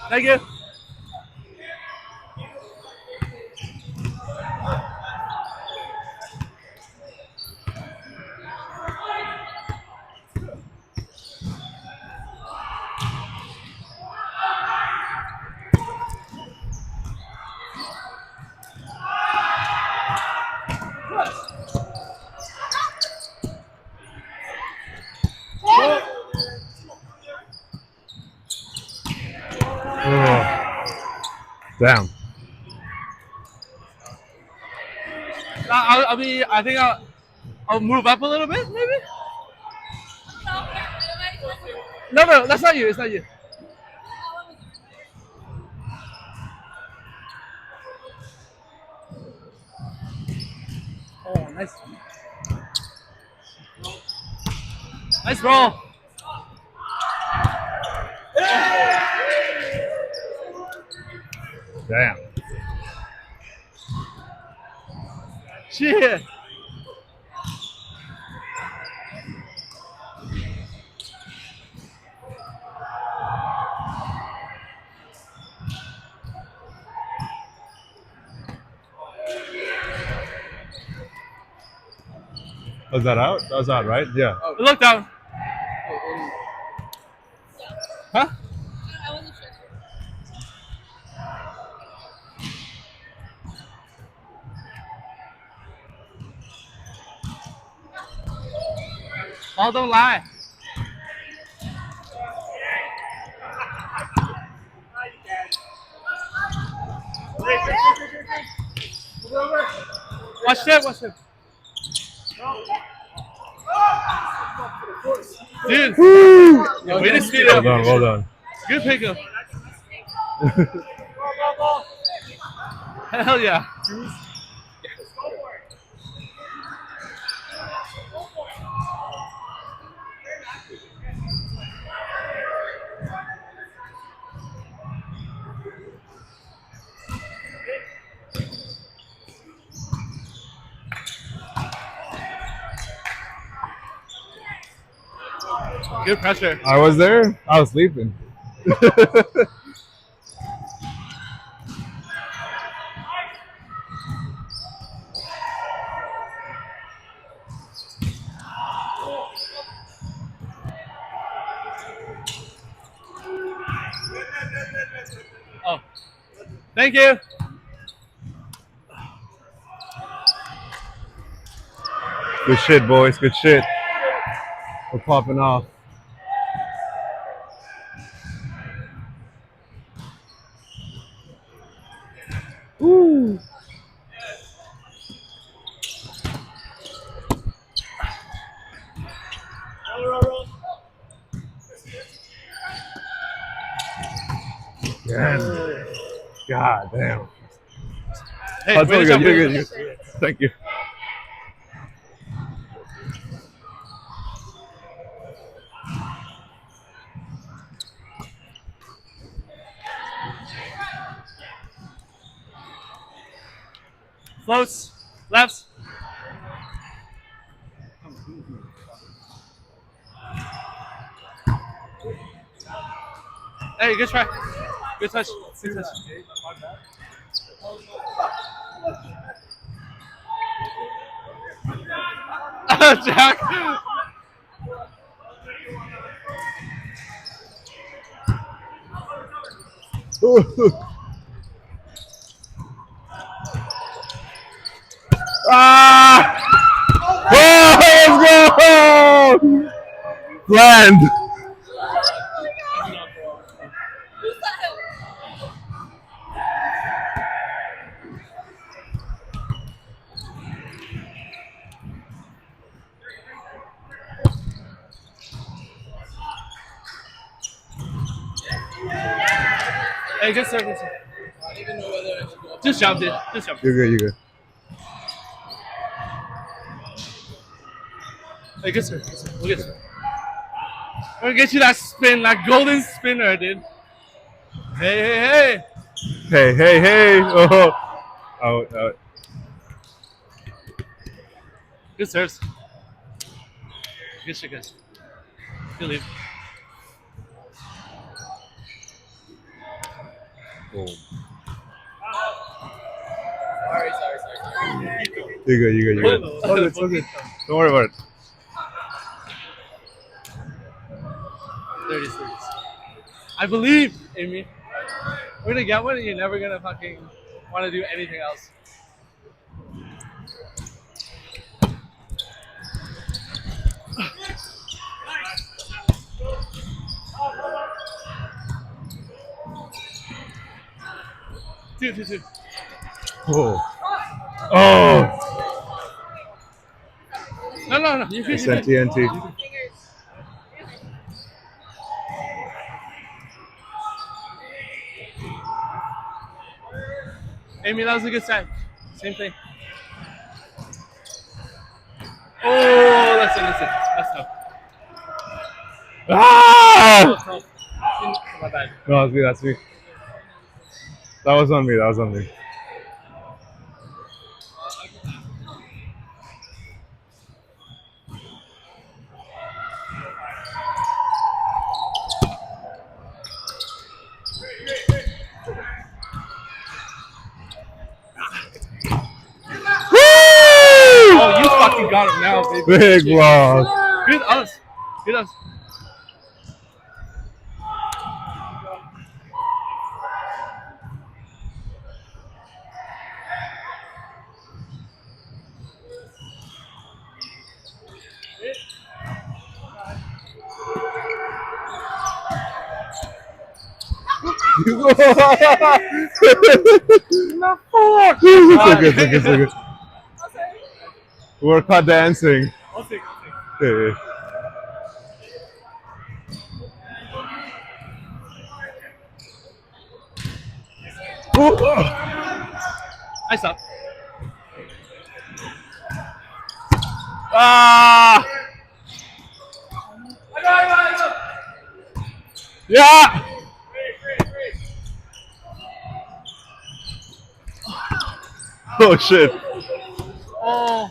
Thank you. Oh, damn. I think I'll move up a little bit, maybe. No, no, that's not you. It's not you. Oh, nice. Nice roll. Damn. Shit. Was that out? That was out, right? Yeah. Look down. Huh? Oh, don't lie. Watch it. Watch it. Dude. Woo! Yeah, way to speed Well up. done, well done. Good pickup. Hell yeah. Good pressure. I was there. I was sleeping. Oh. Thank you. Good shit, boys. Good shit. We're popping off. Woo! Damn. God damn. Hey, That's way all to good. jump. You're good. Thank you. Floats. Lefts. Hey, good try. Good touch. Good touch. Jack. Ah! Oh, let's go! Land. Hey, good service. Just jumped it. Just jumped You're it. good. You're good. Hey, good service. Good serve. We'll get you. We're gonna get you that spin, that golden spinner, dude. Hey, hey, hey. Hey, hey, hey! Oh, oh, Good serves. Good shit, guys. Good lead. Boom. Sorry. You're good. You're good. It's all good. It's all good. Don't worry about it. 30 series. I believe, Amy. We're gonna get one and you're never gonna fucking want to do anything else. Two. Oh. Oh. No. You It's can. TNT. Amy, that was a good set. Same thing. Oh, that's it. That's tough. Ah! Tough. My bad. No, that's me. That's me. That was on me. That was on me. Oh, you fucking got him now, baby. Big block. Good us. It's okay. We're caught dancing. I'll take. Yeah. I stop. Ah! I got Yeah! Oh shit. Oh.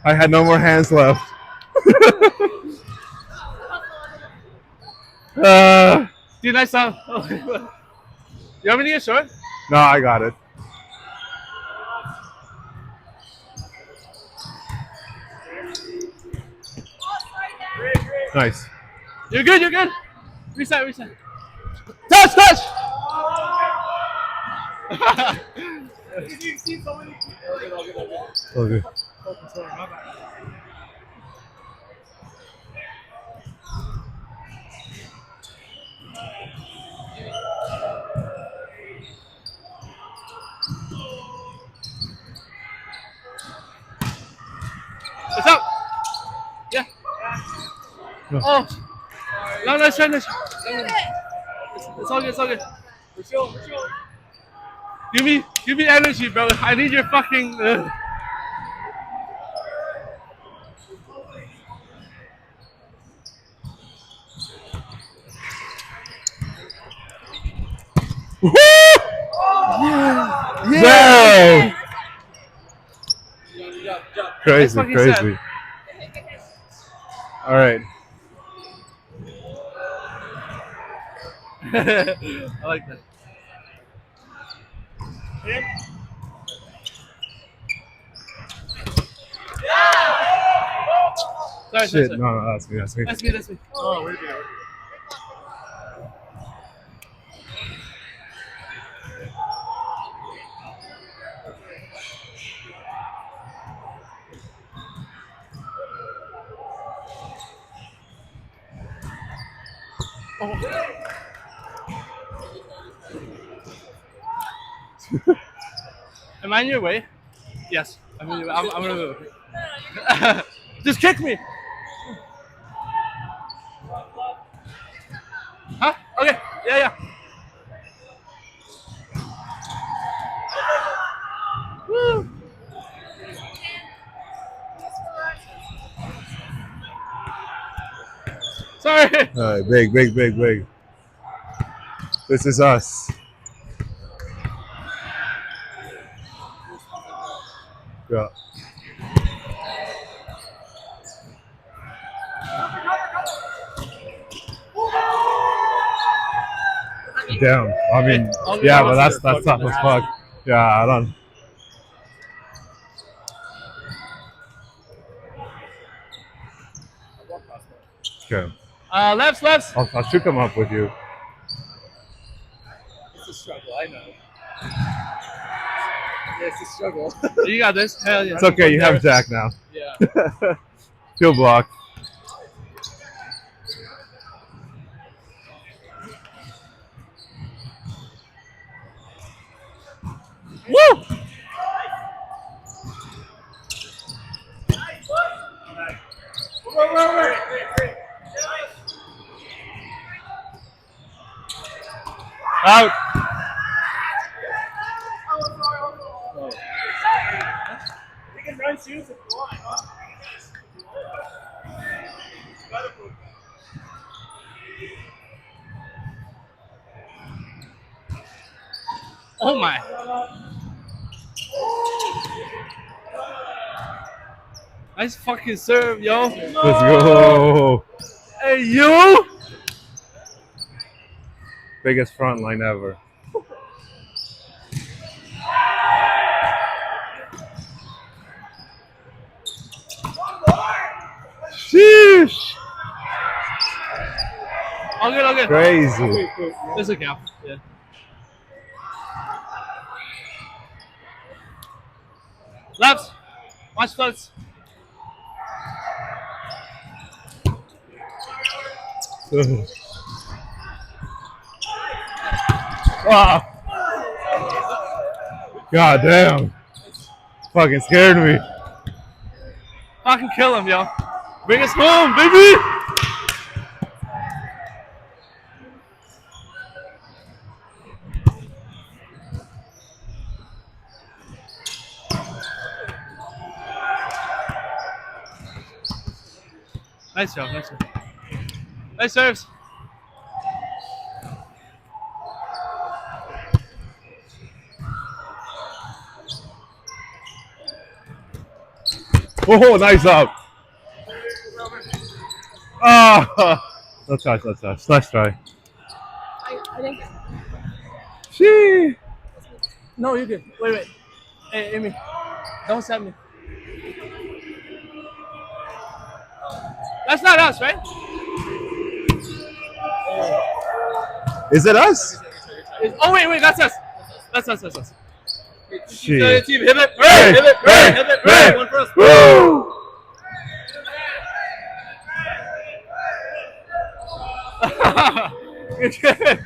I had no more hands left. Dude, nice sound. You want me to get short? No, I got it. Nice. You're good. Reset. Touch! Okay. What's up? Yeah. No. Oh. No, nice try. It's all good. Give me energy, bro. I need your fucking. Damn! Crazy, fucking crazy. All right. I like that. Sorry. Shit, no, that's me. That's me. Oh, wait a minute. Am I in your way? Yes. I'm gonna move. Just kick me. Huh? Okay. Yeah. Woo. Sorry. All right, big. This is us. Yeah. damn. I mean, only yeah, one but that's fucking tough as fuck. Yeah, I don't. Okay. Lefts. I should come up with you. It's a struggle, I know. Yeah, it's a struggle. You got this. Hell yeah. It's okay. You have Jack now. Yeah. He'll block. Woo! Out. You can run shoes if you want, huh? Oh my. Nice fucking serve, yo. Let's go. Hey, you. Biggest front line ever. Sheesh. All good. Crazy. There's a gap. Yeah. Left. Watch floats. Ah. God damn. Fucking scared me. Fucking kill him, yo. Bring us home, baby. Nice job. Nice serves. Oh, nice up. Ah. Let's touch. Let's try. I think. Shee. No, you're good. Wait. Hey, Amy. Don't stab me. That's not us, right? Is it us? Oh wait, that's us. That's us. Shit. Team, hit it. Hey, Hit it. hey. One for us. Woo! Good.